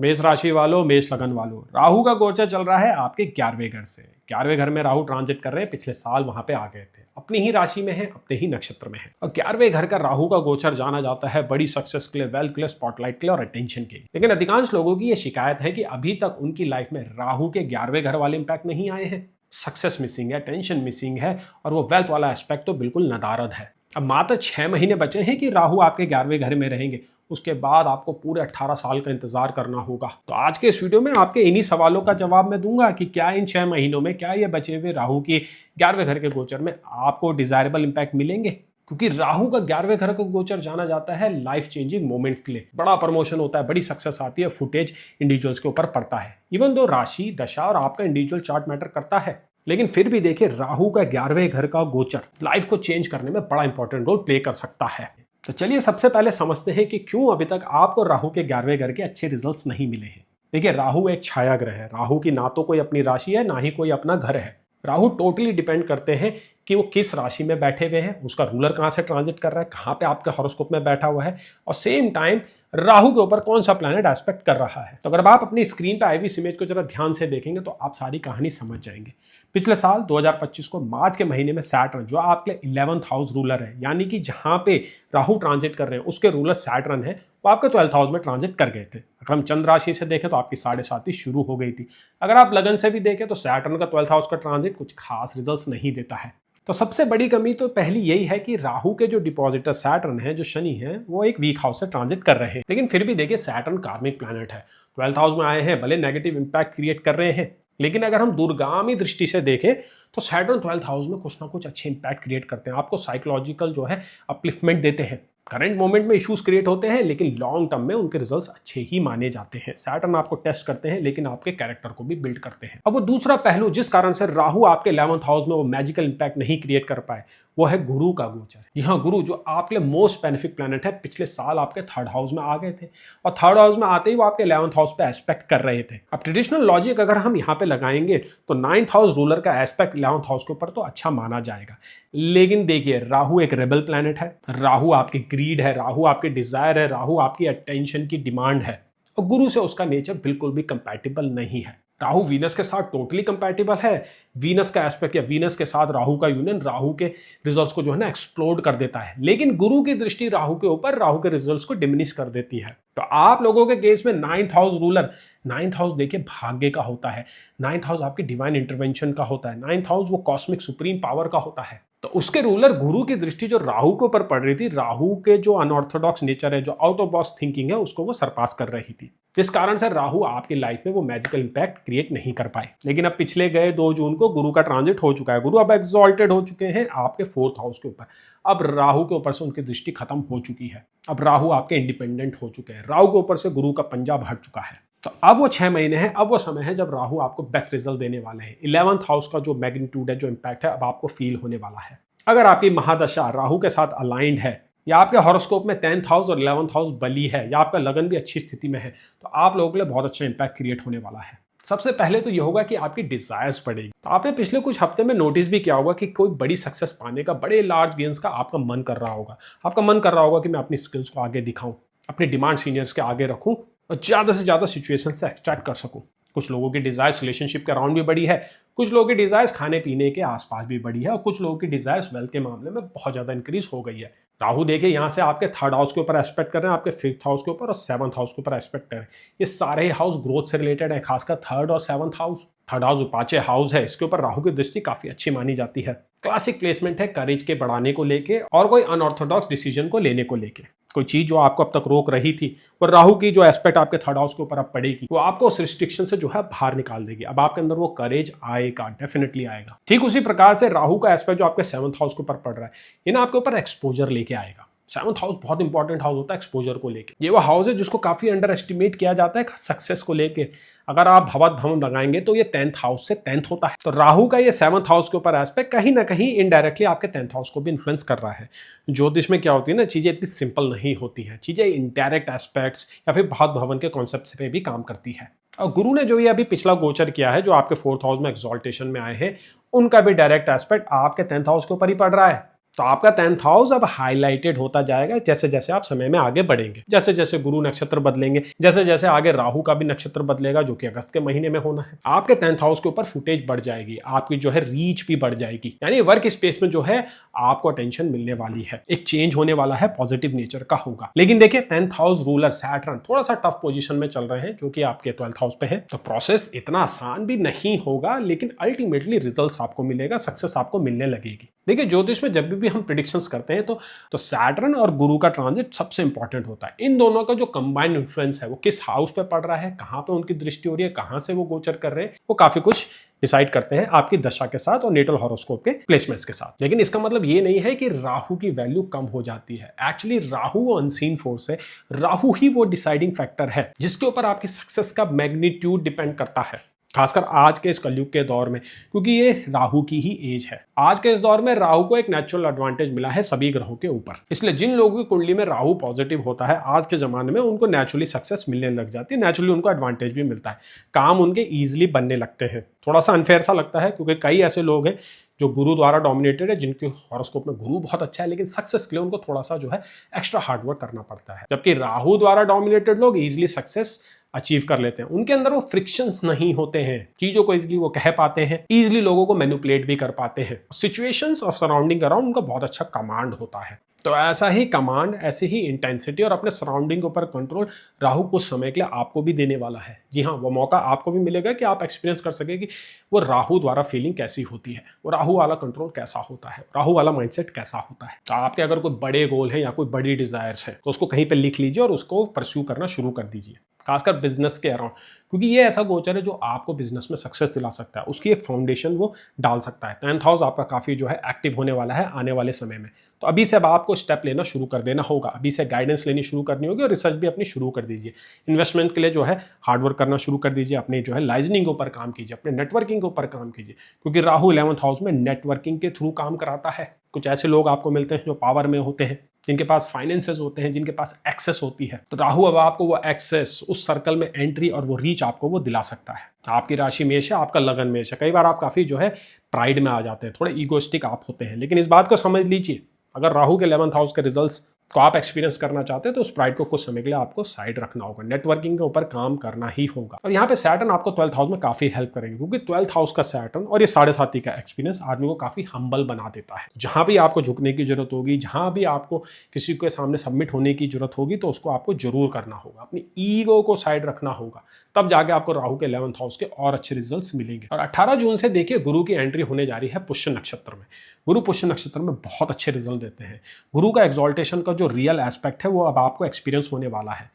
मेष राशि वालों, मेष लगन वालों, राहु का गोचर चल रहा है आपके 11वें घर से। 11वें घर में राहु ट्रांजिट कर रहे हैं, पिछले साल वहां पे आ गए थे, अपनी ही राशि में है, अपने ही नक्षत्र में है। और 11वें घर का राहु का गोचर जाना जाता है बड़ी सक्सेस के लिए, वेल्थ के लिए, स्पॉटलाइट के लिए और अटेंशन के लिए। लेकिन अधिकांश लोगों की यह शिकायत है कि अभी तक उनकी लाइफ में राहु के 11वें घर वाले इंपैक्ट नहीं आए हैं। सक्सेस मिसिंग है, टेंशन मिसिंग है और वो वेल्थ वाला एस्पेक्ट तो बिल्कुल नदारद है। अब मात्र 6 महीने बचे हैं कि राहु आपके 11वें घर में रहेंगे, उसके बाद आपको पूरे 18 साल का इंतजार करना होगा। तो आज के इस वीडियो में आपके इन्हीं सवालों का जवाब मैं दूंगा कि क्या इन 6 महीनों में, क्या ये बचे हुए राहु के 11वें घर के गोचर में आपको डिजायरेबल इंपैक्ट मिलेंगे। क्योंकि राहु का 11वें घर का गोचर जाना जाता है लाइफ चेंजिंग मोमेंट्स के लिए। बड़ा प्रमोशन होता है, बड़ी सक्सेस आती है, फुटेज इंडिविजुअल्स के ऊपर पड़ता है। इवन दो राशि, दशा और आपका इंडिविजुअल चार्ट मैटर करता है, लेकिन फिर भी देखिए राहु का 11वें घर का गोचर लाइफ को चेंज करने में बड़ा इंपॉर्टेंट रोल प्ले कर सकता है। तो चलिए सबसे पहले समझते हैं कि क्यों अभी तक आपको राहु के 11वें घर के अच्छे रिजल्ट्स नहीं मिले हैं। देखिए राहु एक छाया ग्रह है। राहु की ना तो कोई अपनी राशि है, ना ही कोई अपना घर है। राहु टोटली डिपेंड करते हैं कि वो किस राशि में बैठे हुए हैं, उसका रूलर कहाँ से ट्रांजिट कर रहा है, कहाँ पे आपके हॉरोस्कोप में बैठा हुआ है, और सेम टाइम राहु के ऊपर कौन सा प्लैनेट एस्पेक्ट कर रहा है। तो अगर आप अपनी स्क्रीन पे आई हुई इस इमेज को जरा ध्यान से देखेंगे तो आप सारी कहानी समझ जाएंगे। पिछले साल 2025 को मार्च के महीने में सैटर्न, जो आपके 11th हाउस रूलर है, यानी कि जहां पे राहु ट्रांजिट कर रहे हैं उसके रूलर सैटर्न है, वो आपके 12th हाउस में ट्रांजिट कर गए थे। अगर हम चंद्र राशि से देखें तो आपकी 7.5 शुरू हो गई थी। अगर आप लगन से भी देखें तो सैटर्न का 12th हाउस का ट्रांजिट कुछ खास रिजल्ट्स नहीं देता है। तो सबसे बड़ी कमी तो पहली यही है कि राहु के जो डिपॉजिटर सैटर्न है, जो शनि है, वो एक वीक हाउस से ट्रांजिट कर रहे हैं। लेकिन फिर भी देखिए सैटर्न कार्मिक प्लैनेट है, 12th हाउस में आए हैं, भले नेगेटिव इंपैक्ट क्रिएट कर रहे हैं, लेकिन अगर हम दूरगामी दृष्टि से देखें तो सैटर्न 12th हाउस में कुछ ना कुछ अच्छे इंपैक्ट क्रिएट करते हैं, आपको साइकोलॉजिकल जो है अपलिफ्टमेंट देते हैं। करंट मोमेंट में इश्यूज क्रिएट होते हैं, लेकिन लॉन्ग टर्म में उनके रिजल्ट्स अच्छे ही माने जाते हैं। सैटर्न आपको टेस्ट करते हैं, लेकिन आपके कैरेक्टर को भी बिल्ड करते हैं। अब वो दूसरा पहलू जिस कारण से राहु आपके 11th हाउस में वो मैजिकल इंपैक्ट नहीं क्रिएट कर पाए, वो है गुरु का गोचर। जी हाँ, गुरु जो आपके लिए मोस्ट बेनिफिक प्लैनेट है, पिछले साल आपके 3rd हाउस में आ गए थे और 3rd हाउस में आते ही वो आपके 11th हाउस पे एस्पेक्ट कर रहे थे। अब ट्रेडिशनल लॉजिक अगर हम यहाँ पे लगाएंगे तो 9th हाउस रूलर का एस्पेक्ट 11th हाउस के ऊपर तो अच्छा माना जाएगा। लेकिन देखिए राहु एक रेबल प्लैनेट है, राहु आपकी ग्रीड है, राहु आपकी डिजायर है, राहु आपकी अटेंशन की डिमांड है, और गुरु से उसका नेचर बिल्कुल भी कंपैटिबल नहीं है। राहु वीनस के साथ टोटली कंपैटिबल है। वीनस का एस्पेक्ट या वीनस के साथ राहु का यूनियन राहु के रिजल्ट्स को जो है ना एक्सप्लोड कर देता है, लेकिन गुरु की दृष्टि राहु के ऊपर राहु के रिजल्ट्स को डिमिनिश कर देती है। तो आप लोगों के केस में 9th house ruler, 9th house देखिए भाग्य का होता है, 9th हाउस आपकी डिवाइन इंटरवेंशन का होता है, 9th हाउस वो कॉस्मिक सुप्रीम पावर का होता है। तो उसके रूलर गुरु की दृष्टि जो राहु के ऊपर पड़ रही थी, राहु के जो अनऑर्थोडॉक्स नेचर है, जो आउट ऑफ बॉक्स थिंकिंग है, उसको वो सरपास कर रही थी। इस कारण से राहु आपकी लाइफ में वो मैजिकल इंपैक्ट क्रिएट नहीं कर पाए। लेकिन अब पिछले गए 2 जून को गुरु का ट्रांजिट हो चुका है, गुरु अब एक्सॉल्टेड हो चुके हैं आपके 4th हाउस के ऊपर। अब राहु के ऊपर से उनकी दृष्टि खत्म हो चुकी है, अब राहु आपके इंडिपेंडेंट हो चुके हैं, राहु के ऊपर से गुरु का पंजा हट चुका है। तो अब वो 6 महीने हैं, अब वो समय है जब राहु आपको बेस्ट रिजल्ट देने वाले हैं। 11th हाउस का जो मैग्नीट्यूड है, जो इंपैक्ट है, अब आपको फील होने वाला है। अगर आपकी महादशा राहु के साथ अलाइंड है, या आपके हॉरोस्कोप में 10th हाउस और 11th हाउस बली है, या आपका लगन भी अच्छी स्थिति में है, तो आप लोगों के लिए बहुत अच्छा इंपैक्ट क्रिएट होने वाला है। सबसे पहले तो यह होगा कि आपकी डिजायर्स बढ़ेगी। तो आपने पिछले कुछ हफ्ते में नोटिस भी किया होगा कि कोई बड़ी सक्सेस पाने का, बड़े लार्ज गेन्स का आपका मन कर रहा होगा। आपका मन कर रहा होगा कि मैं अपनी स्किल्स को आगे दिखाऊं, अपनी डिमांड सीनियर्स के आगे रखूं और ज़्यादा से ज़्यादा सिचुएशन से एक्सट्रैक्ट कर सकूं। कुछ लोगों की डिजायर्स रिलेशनशिप के अराउंड भी बढ़ी है, कुछ लोगों की डिजायर्स खाने पीने के आसपास भी बढ़ी है, और कुछ लोगों की डिजायर्स वेल्थ के मामले में बहुत ज़्यादा इंक्रीज हो गई है। राहु देखिए यहाँ से आपके 3rd हाउस के ऊपर एस्पेक्ट कर रहे हैं, आपके 5th हाउस के ऊपर और 7th हाउस के ऊपर एस्पेक्ट कर रहे हैं। ये सारे हाउस ग्रोथ से रिलेटेड है, खासकर 3rd और 7th house. 3rd house उपाचे house है, इसके ऊपर राहु की दृष्टि काफी अच्छी मानी जाती है। क्लासिक प्लेसमेंट है करेज के बढ़ाने को लेके और कोई अनऑर्थोडॉक्स डिसीजन को लेने को लेके। कोई चीज जो आपको अब तक रोक रही थी, और राहु की जो एस्पेक्ट आपके 3rd हाउस के ऊपर अब पड़ेगी, वो आपको उस रिस्ट्रिक्शन से जो है बाहर निकाल देगी। अब आपके अंदर वो करेज आएगा, डेफिनेटली आएगा। ठीक उसी प्रकार से राहु का एस्पेक्ट जो आपके 7th हाउस के ऊपर पड़ रहा है, ये ना आपके ऊपर एक्सपोजर लेके आएगा। 7th हाउस बहुत इंपॉर्टेंट हाउस होता है एक्सपोजर को लेके। ये वो हाउस है जिसको काफी अंडर एस्टिमेट किया जाता है सक्सेस को लेके। अगर आप भवत भवन लगाएंगे तो ये 10th हाउस से 10th होता है। तो राहु का ये 7th हाउस के ऊपर एस्पेक्ट कहीं ना कहीं इनडायरेक्टली आपके 10th हाउस को भी इन्फ्लुएंस कर रहा है। ज्योतिष में क्या होती है ना, चीजें इतनी सिंपल नहीं होती हैं, चीजें इनडायरेक्ट एस्पेक्ट्स या फिर भवत भवन के कॉन्सेप्ट पे भी काम करती है। और गुरु ने जो ये अभी पिछला गोचर किया है, जो आपके 4th हाउस में एक्सॉल्टेशन में आए हैं, उनका भी डायरेक्ट एस्पेक्ट आपके 10th हाउस के ऊपर ही पड़ रहा है। तो आपका 10th हाउस अब हाईलाइटेड होता जाएगा जैसे जैसे आप समय में आगे बढ़ेंगे, जैसे जैसे गुरु नक्षत्र बदलेंगे, जैसे जैसे आगे राहु का भी नक्षत्र बदलेगा जो कि अगस्त के महीने में होना है। आपके 10th हाउस के ऊपर फुटेज बढ़ जाएगी, आपकी जो है रीच भी बढ़ जाएगी, यानी वर्क स्पेस में जो है आपको अटेंशन मिलने वाली है, एक चेंज होने वाला है, पॉजिटिव नेचर का होगा। लेकिन देखिए 10th हाउस रूलर सैटर्न थोड़ा सा टफ पोजीशन में चल रहे हैं जो कि आपके 12th हाउस पे है, तो प्रोसेस इतना आसान भी नहीं होगा, लेकिन अल्टीमेटली रिजल्ट्स आपको मिलेगा, सक्सेस आपको मिलने लगेगी। देखिए ज्योतिष में जब भी हम प्रेडिक्शंस करते हैं तो सैटर्न और गुरु का ट्रांजिट सबसे इंपॉर्टेंट होता है। इन दोनों का जो कंबाइंड इन्फ्लुएंस है वो किस हाउस पे पड़ रहा है, कहां पे उनकी दृष्टि हो रही है, कहां से वो गोचर कर रहे हैं, वो काफी कुछ डिसाइड करते हैं आपकी दशा के साथ और नेटल हॉरोस्कोप के प्लेसमेंट्स के साथ। लेकिन इसका मतलब ये नहीं है कि राहु की वैल्यू कम हो जाती है। एक्चुअली राहु अनसीन फोर्स है, राहु ही वो डिसाइडिंग फैक्टर है जिसके ऊपर आपकी सक्सेस का मैग्नीट्यूड डिपेंड करता है, खासकर आज के इस कलयुग के दौर में, क्योंकि ये राहु की ही एज है। आज के इस दौर में राहु को एक नेचुरल एडवांटेज मिला है सभी ग्रहों के ऊपर, इसलिए जिन लोगों की कुंडली में राहु पॉजिटिव होता है आज के जमाने में उनको नेचुरली सक्सेस मिलने लग जाती है, नेचुरली उनको एडवांटेज भी मिलता है, काम उनके ईजिली बनने लगते हैं। थोड़ा सा अनफेयर सा लगता है क्योंकि कई ऐसे लोग हैं जो गुरु द्वारा डोमिनेटेड है, जिनके हॉरोस्कोप में गुरु बहुत अच्छा है, लेकिन सक्सेस के लिए उनको थोड़ा सा जो है एक्स्ट्रा हार्डवर्क करना पड़ता है। जबकि राहु द्वारा डोमिनेटेड लोग इजिली सक्सेस अचीव कर लेते हैं, उनके अंदर वो फ्रिक्शंस नहीं होते हैं, चीजों को इजीली वो कह पाते हैं, इजीली लोगों को मैनिपुलेट भी कर पाते हैं, सिचुएशंस और सराउंडिंग अराउंड उनका बहुत अच्छा कमांड होता है। तो ऐसा ही कमांड, ऐसी ही इंटेंसिटी और अपने सराउंडिंग के ऊपर कंट्रोल राहु कुछ समय के लिए आपको भी देने वाला है। जी हाँ, वो मौका आपको भी मिलेगा कि आप एक्सपीरियंस कर सके कि वो राहु द्वारा फीलिंग कैसी होती है, वो राहु वाला कंट्रोल कैसा होता है, राहु वाला माइंडसेट कैसा होता है। तो आपके अगर कोई बड़े गोल है या कोई बड़ी डिजायर्स है तो उसको कहीं पे लिख लीजिए और उसको परस्यू करना शुरू कर दीजिए, खासकर बिजनेस के अराउंड, क्योंकि ये ऐसा गोचर है जो आपको बिजनेस में सक्सेस दिला सकता है, उसकी एक फाउंडेशन वो डाल सकता है। 10th हाउस आपका काफी जो है एक्टिव होने वाला है आने वाले समय में, तो अभी से अब आपको स्टेप लेना शुरू कर देना होगा, अभी से गाइडेंस लेनी शुरू करनी होगी और रिसर्च भी अपनी शुरू कर दीजिए। इन्वेस्टमेंट के लिए जो है हार्डवर्क करना शुरू कर दीजिए, अपने जो है लाइजनिंग के ऊपर काम कीजिए, अपने नेटवर्किंग के ऊपर काम कीजिए, क्योंकि राहु 11th हाउस में नेटवर्किंग के थ्रू काम कराता है। कुछ ऐसे लोग आपको मिलते हैं जो पावर में होते हैं, जिनके पास फाइनेंसेस होते हैं, जिनके पास एक्सेस होती है, तो राहु अब आपको वो एक्सेस, उस सर्कल में एंट्री और वो रीच आपको वो दिला सकता है। आपकी राशि मेष है, आपका लगन मेष है, कई बार आप काफी जो है प्राइड में आ जाते हैं, थोड़े ईगोइस्टिक आप होते हैं, लेकिन इस बात को समझ लीजिए, अगर राहु के 11th हाउस के रिजल्ट्स को आप एक्सपीरियंस करना चाहते हैं तो उस प्राइड को कुछ समय के लिए आपको साइड रखना होगा, नेटवर्किंग के ऊपर काम करना ही होगा। और यहाँ पे सैटर्न आपको 12th हाउस में काफी हेल्प करेंगे, क्योंकि 12th हाउस का सैटर्न और ये 7.5 का एक्सपीरियंस आदमी को काफी हम्बल बना देता है। जहां भी आपको झुकने की जरूरत होगी, जहां भी आपको किसी के सामने सबमिट होने की जरूरत होगी, तो उसको आपको जरूर करना होगा, अपनी ईगो को साइड रखना होगा, तब जाके आपको राहु के 11th हाउस के और अच्छे रिजल्ट्स मिलेंगे। और 18 जून से देखिए गुरु की एंट्री होने जा रही है पुष्य नक्षत्र में। गुरु पुष्य नक्षत्र में बहुत अच्छे रिजल्ट देते हैं। गुरु का एक्सॉल्टेशन का जो रियल एस्पेक्ट है वो अब आपको एक्सपीरियंस होने वाला है।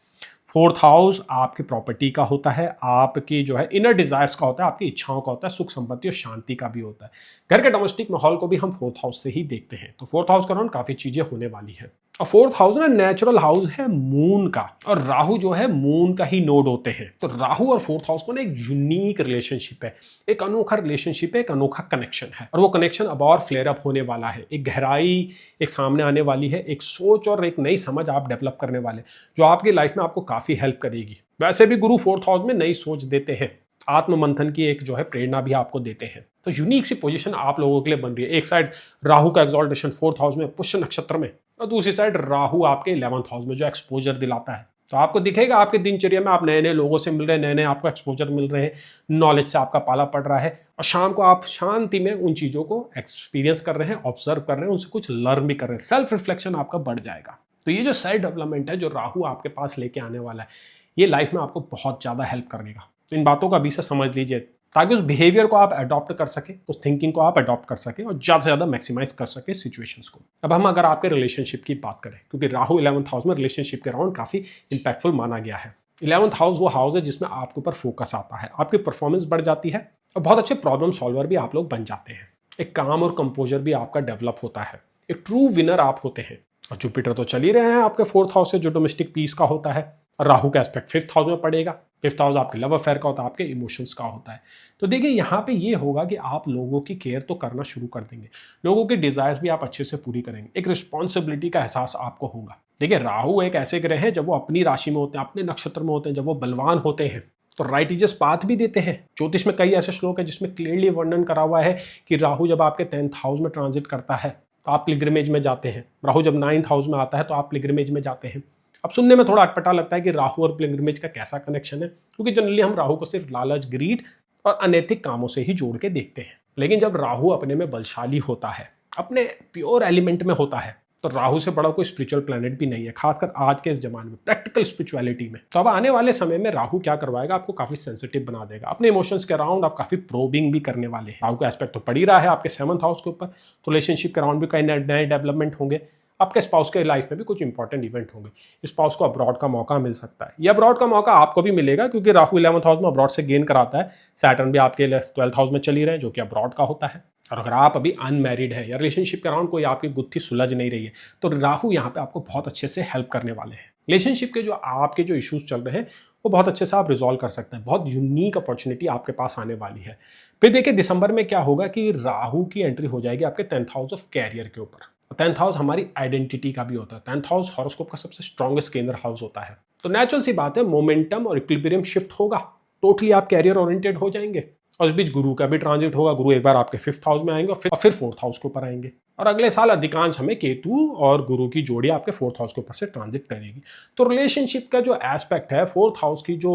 4th हाउस आपकी प्रॉपर्टी का होता है, आपकी जो है इनर डिजायर्स का होता है, आपकी इच्छाओं का होता है, सुख संपत्ति और शांति का भी होता है। घर के डोमेस्टिक माहौल को भी हम 4th हाउस से ही देखते हैं, तो 4th हाउस के अराउंड काफी चीजें होने वाली है। और 4th हाउस ना नेचुरल हाउस है मून का, और राहु जो है मून का ही नोड होते हैं, तो राहु और 4th हाउस को ना एक यूनिक रिलेशनशिप है, एक अनोखा रिलेशनशिप है, एक अनोखा कनेक्शन है, और वो कनेक्शन अब और फ्लेयर अप होने वाला है, एक गहराई एक सामने आने वाली है, एक सोच और एक नई समझ आप डेवलप करने वाले, जो आपकी लाइफ में आपको काफी हेल्प करेगी। वैसे भी गुरु 4th हाउस में नई सोच देते हैं, आत्म मंथन की एक जो है प्रेरणा भी आपको देते हैं, तो यूनिक सी पोजीशन आप लोगों के लिए बन रही है। एक साइड राहु का एक्सॉल्टेशन 4th हाउस में पुष्य नक्षत्र में, और दूसरी साइड राहु आपके 11th हाउस में जो एक्सपोजर दिलाता है। तो आपको दिखेगा आपके दिनचर्या में आप नए नए लोगों से मिल रहे हैं, नए नए आपको एक्सपोजर मिल रहे हैं, नॉलेज से आपका पाला पड़ रहा है, और शाम को आप शांति में उन चीजों को एक्सपीरियंस कर रहे हैं, ऑब्जर्व कर रहे हैं, उनसे कुछ लर्न भी कर रहे हैं, सेल्फ रिफ्लेक्शन आपका बढ़ जाएगा। तो ये जो सेल्फ डेवलपमेंट है जो राहु आपके पास लेके आने वाला है, ये लाइफ में आपको बहुत ज्यादा हेल्प करेगा। इन बातों का अभी से समझ लीजिए, ताकि उस बिहेवियर को आप अडॉप्ट कर सके, उस थिंकिंग को आप अडॉप्ट कर सके और ज्यादा से ज्यादा मैक्सिमाइज कर सके सिचुएशंस को। अब हम अगर आपके रिलेशनशिप की बात करें, क्योंकि राहु 11th हाउस में रिलेशनशिप के अराउंड काफी इंपैक्टफुल माना गया है। 11th हाउस वो हाउस है जिसमें आपके ऊपर फोकस आता है, आपकी परफॉर्मेंस बढ़ जाती है, और बहुत अच्छे प्रॉब्लम सॉल्वर भी आप लोग बन जाते हैं। एक काम और कंपोजर भी आपका डेवलप होता है, एक ट्रू विनर आप होते हैं। और जुपिटर तो चल ही रहे हैं आपके 4th हाउस से, जो डोमेस्टिक पीस का होता है, और राहु का एस्पेक्ट 5th हाउस में पड़ेगा। 5th हाउस आपके लव अफेयर का होता है, आपके इमोशंस का होता है। तो देखिए यहाँ पे ये होगा कि आप लोगों की केयर तो करना शुरू कर देंगे, लोगों की डिजायर्स भी आप अच्छे से पूरी करेंगे, एक रिस्पॉन्सिबिलिटी का एहसास आपको होगा। देखिए राहु एक ऐसे ग्रह हैं जब वो अपनी राशि में होते हैं, अपने नक्षत्र में होते हैं, जब वो बलवान होते हैं तो राइटिजियस पाथ भी देते हैं। ज्योतिष में कई ऐसे श्लोक है जिसमें क्लियरली वर्णन करा हुआ है कि राहु जब आपके 10th हाउस में ट्रांजिट करता है तो आप पिलग्रिमेज में जाते हैं। राहु जब 9th हाउस में आता है तो आप पिलग्रिमेज में जाते हैं। अब सुनने में थोड़ा अटपटा लगता है कि राहु और पिलग्रिमेज का कैसा कनेक्शन है, क्योंकि जनरली हम राहु को सिर्फ लालच, ग्रीड और अनैतिक कामों से ही जोड़ के देखते हैं। लेकिन जब राहु अपने में बलशाली होता है, अपने प्योर एलिमेंट में होता है, तो राहु से बड़ा कोई स्पिरिचुअल प्लैनेट भी नहीं है, खासकर आज के इस जमाने में प्रैक्टिकल स्पिरिचुअलिटी में। तो अब आने वाले समय में राहु क्या करवाएगा, आपको काफी सेंसिटिव बना देगा। अपने इमोशंस के अराउंड आप काफी प्रोबिंग भी करने वाले हैं। राहु का एस्पेक्ट तो पड़ ही रहा है आपके 7th हाउस के ऊपर, तो रिलेशनशिप के अराउंड भी कई नए डेवलपमेंट होंगे। आपके स्पाउस के लाइफ में भी कुछ इंपॉर्टेंट इवेंट होंगे। स्पाउस को अब्रॉड का मौका मिल सकता है, या अब्रॉड का मौका आपको भी मिलेगा, क्योंकि राहु 11th हाउस में अब्रॉड से गेन कराता है। सैटर्न भी आपके 12th हाउस में चली रहे हैं, जो कि अब्रॉड का होता है। और अगर आप अभी अनमैरिड है या रिलेशनशिप के अराउंड कोई आपकी गुत्थी सुलझ नहीं रही है, तो राहु यहाँ पे आपको बहुत अच्छे से हेल्प करने वाले हैं। रिलेशनशिप के जो आपके जो इश्यूज चल रहे हैं वो बहुत अच्छे से आप रिजॉल्व कर सकते हैं। बहुत यूनिक अपॉर्चुनिटी आपके पास आने वाली है। फिर देखिए दिसंबर में क्या होगा कि राहु की एंट्री हो जाएगी आपके 10th हाउस ऑफ कैरियर के ऊपर। 10th हाउस हमारी आइडेंटिटी का भी होता है। 10th हाउस हॉरोस्कोप का सबसे स्ट्रॉन्गेस्ट केंद्र हाउस होता है। तो नेचुरल सी बात है, मोमेंटम और इक्विलिब्रियम शिफ्ट होगा, टोटली आप कैरियर ओरिएंटेड हो जाएंगे। और इस बीच गुरु का भी ट्रांजिट होगा। गुरु एक बार आपके 5th हाउस में आएंगे और फिर 4th हाउस के ऊपर आएंगे। और अगले साल अधिकांश हमें केतु और गुरु की जोड़ी आपके 4th हाउस के ऊपर से ट्रांजिट करेगी। तो रिलेशनशिप का जो एस्पेक्ट है, 4th हाउस की जो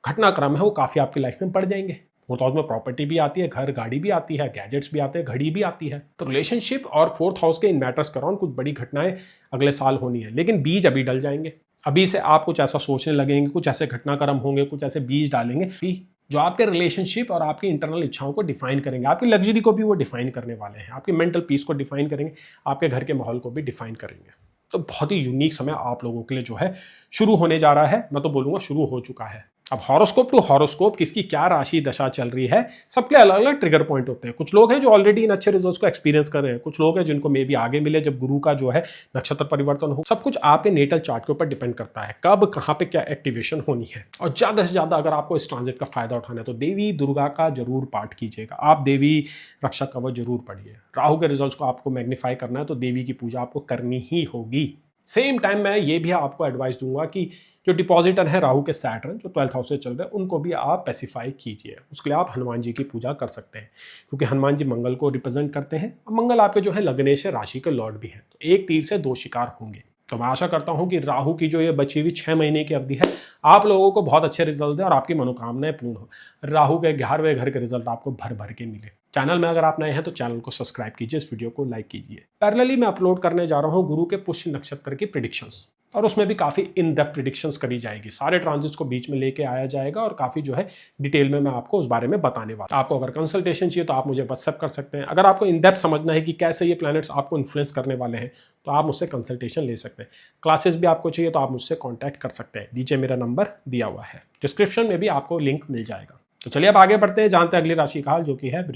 घटनाक्रम है, वो काफी आपकी लाइफ में पड़ जाएंगे। 4th हाउस में प्रॉपर्टी भी आती है, घर गाड़ी भी आती है, गैजेट्स भी आते हैं, घड़ी भी आती है। तो रिलेशनशिप और 4th हाउस के इन मैटर्स के अराउंड कुछ बड़ी घटनाएं अगले साल होनी है, लेकिन बीज अभी डल जाएंगे। अभी से आप कुछ ऐसा सोचने लगेंगे, कुछ ऐसे घटनाक्रम होंगे, कुछ ऐसे बीज डालेंगे जो आपके रिलेशनशिप और आपकी इंटरनल इच्छाओं को डिफाइन करेंगे। आपकी लग्जरी को भी वो डिफाइन करने वाले हैं, आपकी मेंटल पीस को डिफाइन करेंगे, आपके घर के माहौल को भी डिफाइन करेंगे। तो बहुत ही यूनिक समय आप लोगों के लिए जो है शुरू होने जा रहा है। मैं तो बोलूँगा शुरू हो चुका है। अब हॉरोस्कोप टू हॉरोस्कोप किसकी क्या राशि दशा चल रही है, सबके अलग अलग ट्रिगर पॉइंट होते हैं। कुछ लोग हैं जो ऑलरेडी इन अच्छे रिजल्ट्स को एक्सपीरियंस कर रहे हैं, कुछ लोग हैं जिनको मे बी आगे मिले जब गुरु का जो है नक्षत्र परिवर्तन हो। सब कुछ आपके नेटल चार्ट के ऊपर डिपेंड करता है, कब कहाँ पे क्या एक्टिवेशन होनी है। और ज़्यादा से ज़्यादा अगर आपको इस ट्रांजिट का फायदा उठाना है तो देवी दुर्गा का जरूर पाठ कीजिएगा। आप देवी रक्षा कवच जरूर पढ़िए। राहु के रिजल्ट्स को आपको मैग्नीफाई करना है तो देवी की पूजा आपको करनी ही होगी। सेम टाइम मैं ये भी आपको एडवाइस दूंगा कि जो डिपॉजिटर है राहु के सैटर्न जो 12th हाउस से चल रहे हैं, उनको भी आप पैसिफाई कीजिए। उसके लिए आप हनुमान जी की पूजा कर सकते हैं, क्योंकि हनुमान जी मंगल को रिप्रेजेंट करते हैं। मंगल आपके जो है लग्नेश राशि के लॉर्ड भी हैं। तो एक तीर से 2 शिकार होंगे। तो मैं आशा करता हूं कि राहु की जो ये बची हुई 6 महीने की अवधि है, आप लोगों को बहुत अच्छे रिजल्ट दे और आपकी मनोकामनाएं पूर्ण हो। राहु के 11वें घर के रिजल्ट आपको भर भर के मिले। चैनल में अगर आप नए हैं तो चैनल को सब्सक्राइब कीजिए, इस वीडियो को लाइक कीजिए। पैरेलली मैं अपलोड करने जा रहा हूं गुरु के पुष्य नक्षत्र की प्रिडिक्शंस, और उसमें भी काफ़ी इन डेप्थ प्रिडिक्शंस करी जाएगी। सारे ट्रांजिट्स को बीच में लेके आया जाएगा और काफ़ी जो है डिटेल में मैं आपको उस बारे में बताने वाला। आपको अगर कंसल्टेशन चाहिए तो आप मुझे व्हाट्सएप कर सकते हैं। अगर आपको इन डेप्थ समझना है कि कैसे ये प्लैनेट्स आपको इन्फ्लुएंस करने वाले हैं, तो आप मुझसे कंसल्टेशन ले सकते हैं। क्लासेस भी आपको चाहिए तो आप मुझसे कॉन्टैक्ट कर सकते हैं। नीचे मेरा नंबर दिया हुआ है, डिस्क्रिप्शन में भी आपको लिंक मिल जाएगा। तो चलिए अब आगे बढ़ते हैं, जानते हैं अगली राशि का हाल, जो कि है वृश्चिक।